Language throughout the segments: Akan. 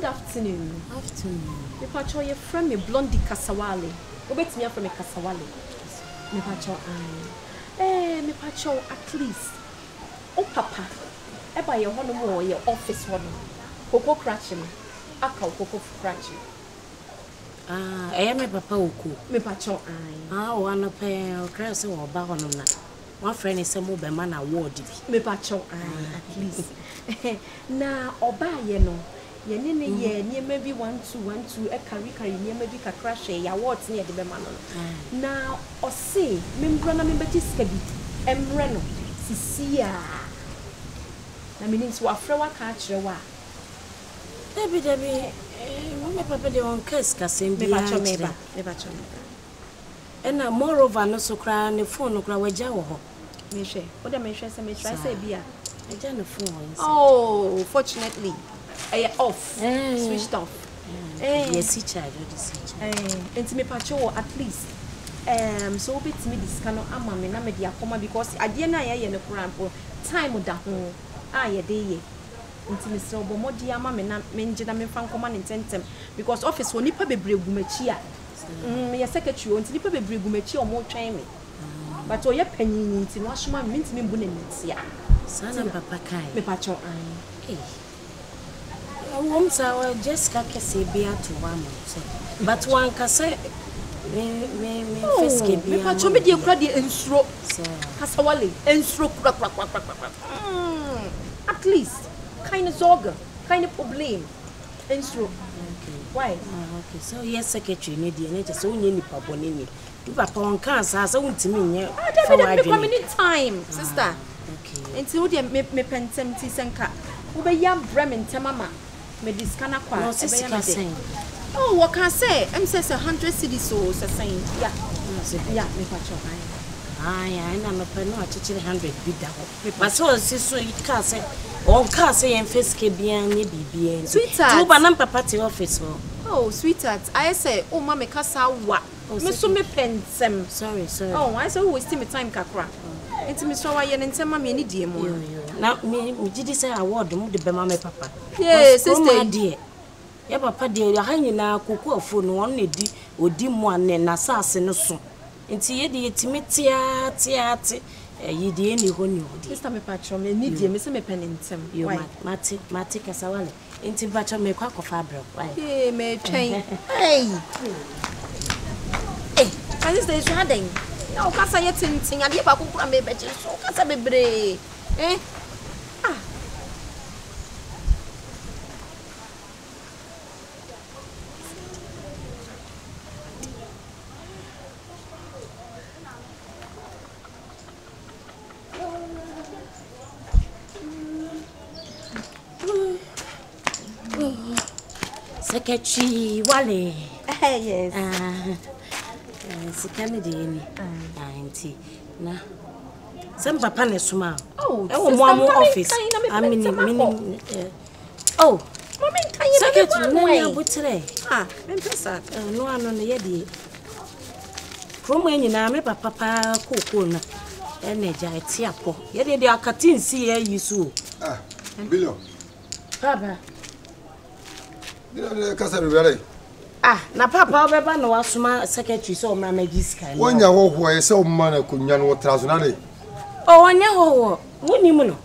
afternoon. Afternoon. Me pacho your friend me Blondie Kasawale. Obet me from me Kasawale. Me pacho me pacho at least. Oh papa. Eba your honor more your office one. Coco crashing. Aka coco crashing. Me papa oku. Me pacho one pay or crass or bagon on that. One friend is a mobile man award. Me pacho at least. Na oba ye no. Ye ni maybe 1 2 1 2 e carry ni maybe ka crash ya what near the man no. Na o say membra na membeti skabi. Emre no. Sisia. Na meaning so afre wa ka kire wa. Debbie, me papa de on case kasem me pacho me ba. And moreover no so cry ne phone no cry waja wo ho. Me hwe. O de me hwe say me try say bia. Waja no phone. Oh, fortunately. Off. Switched off. Yes, he charge and to me pacho at least. So bit me this cano ama me na me dia koma because ade na ye no krampo time da ho. Ye dey. Nti me se obomodi ama me na me ngina me fan koma ne tentem because office woni pa bebregu machi a. Me secretary woni nipa bebregu machi o mo twen me. But o ye panyin nti no asoma me ntimi mbu na ntia. Sana papa kai. Me pacho Our Jessica can say beer to one, but one can say, me pacho me dear cruddy and stroke, Casawale and stroke, at least, kind of zorga, kind of problem, and stroke. Why? Okay, so yes, secretary, need just only any pabonini. If upon cancer, so won't me yet. Time, sister. Okay, until me pentem Tisanka, who be young Bremen Tamama. Me discana kwa oh what can say I'm says 100 cities so saying yeah me pacho I na me pay no achichire 100 bid that but so it can say on can say en face ke bien ni bibie sweetheart you ba na papa te office oh sweetheart I say oh mama kasa wa me so me pensem sorry oh I say we still me time kakra enti me so wa ye ntema me ni die mo na me gidi say award mu de be ma me papa yes sister dear ya papa de ya hanyina koku afo no won na di odi mu ane na saase no so enti ye de yetimi tiati yi de eni ho ni odi sister me patro me ni die me se me penentem why mati kasawale enti patro me kwa kofa abro why me twen hey sister is hiding no kasa yetintin ade ba kokura me beje so kasa bebre Secretary Wale. Yes. Sikane de ni. Auntie. Na. Some papa ne suma. Oh, mo office. Oh, mommy can you secretary na butre. Empesa. No ano ne ye de. From nyina me papa koko na. Eneja etiapo. Ye de akatin si ye yisu. Billion. Baba. Kasa be na papa obeba na wasuma secretary so omra magiska. Wonya wo ye se o ma na kunya no trazo na le. Oh, wonya wo. Woni mu no.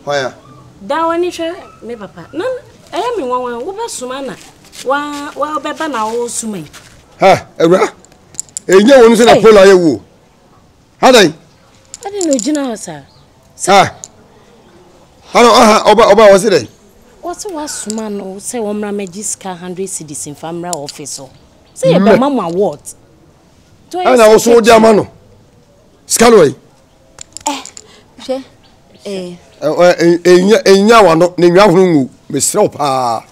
Hoya. Da woni hwe me papa. No, me won wo be suma na. Wa obeba na wo suma yi. Ewra. Enye wonu se na pola ye wo. Hadai. Ade no gina ho sa. Oba was it? What's suma no say omra magiska 100 cedis in family office. Say e be mama what? Na wo so dia ma no. Skaloi. Enya wa no ne nwa hunu ngu mesrew pa.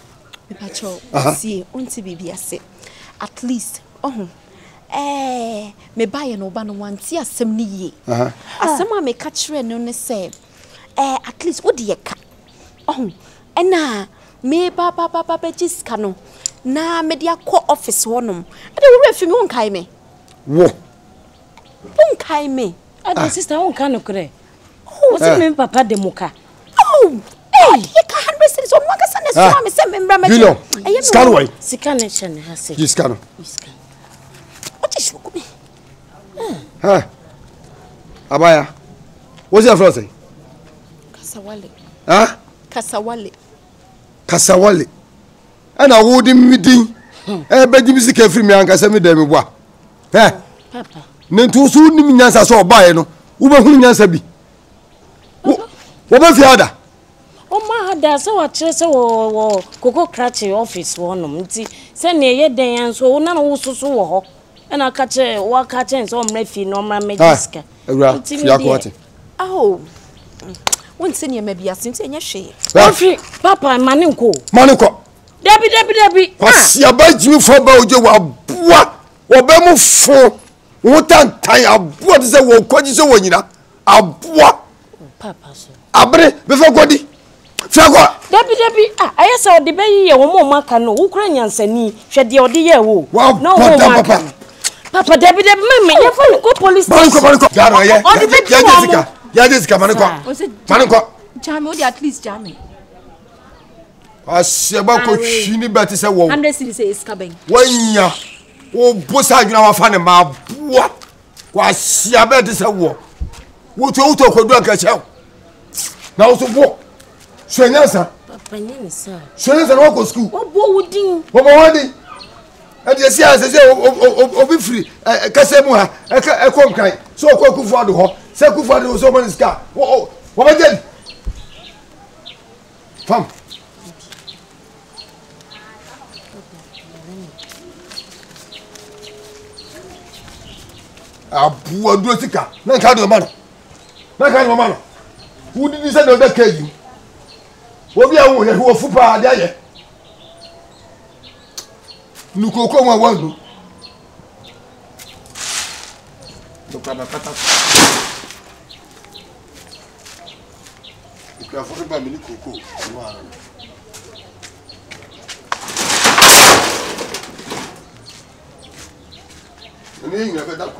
Me pacho see unti bibi ase. At least me buy no ba no wanti asem ni ye. Asem a me ka kire no ne say at least what dey ka. Ena me ba jiska no na me dia ko office wonom. E dey wo refi me won kai me. Wo. Won kai me. Ade sister won ka no kre. What's me papa de muka? Hey, you can't miss it. So, what can I say? I'm saying, remember, you know, Scanway. Sikanation has it. Giscano. What is you? Huh? Abaya. What's your first thing? Kasawale. Huh? Kasawale. Kasawale. And I wouldn't meeting. But you see, free me and Cassami Demi. Eh? Papa. Nentu soon, Minas, I saw by no. Uber Hunyasabi. What about the other? Oh, my, there's so much or Coco Cratchy office one. Send me a day and so none of so. And I catch a walk catching some refi no my mediska. Oh, one senior maybe a since in your shade. Papa, Maninko. Maninko. Debbie. What's your bite you for about you? What? What Bemo for? What time? What is the word? What is the word? A what? Papa, Abre, before Godi. Debbie, I saw the baby a woman Macano, Ukrainian Seni, shed the idea. No, Papa, Debbie, you follow go police station. Jessica, Manako. Jam, at least Jammy. I see about she need better say, well, 100 cities is coming. When ya, oh, Bossa, you know, I found a map. What? Was she about to say, what? What you talk about? Catch out. Now, so what? Shenanza, Papa, sir. Shenanza, local school. What would you? What more? And you see, as I say, be free. Casemua, a conquer. So, Coco for the hall. Seku for the so many scar. What I did? Come. Abu Adrosika. No kind of man. No kind of man. Who did you send on that cage? What we are who are football there? Nuko come one. If you are for me, Coco. And you never done.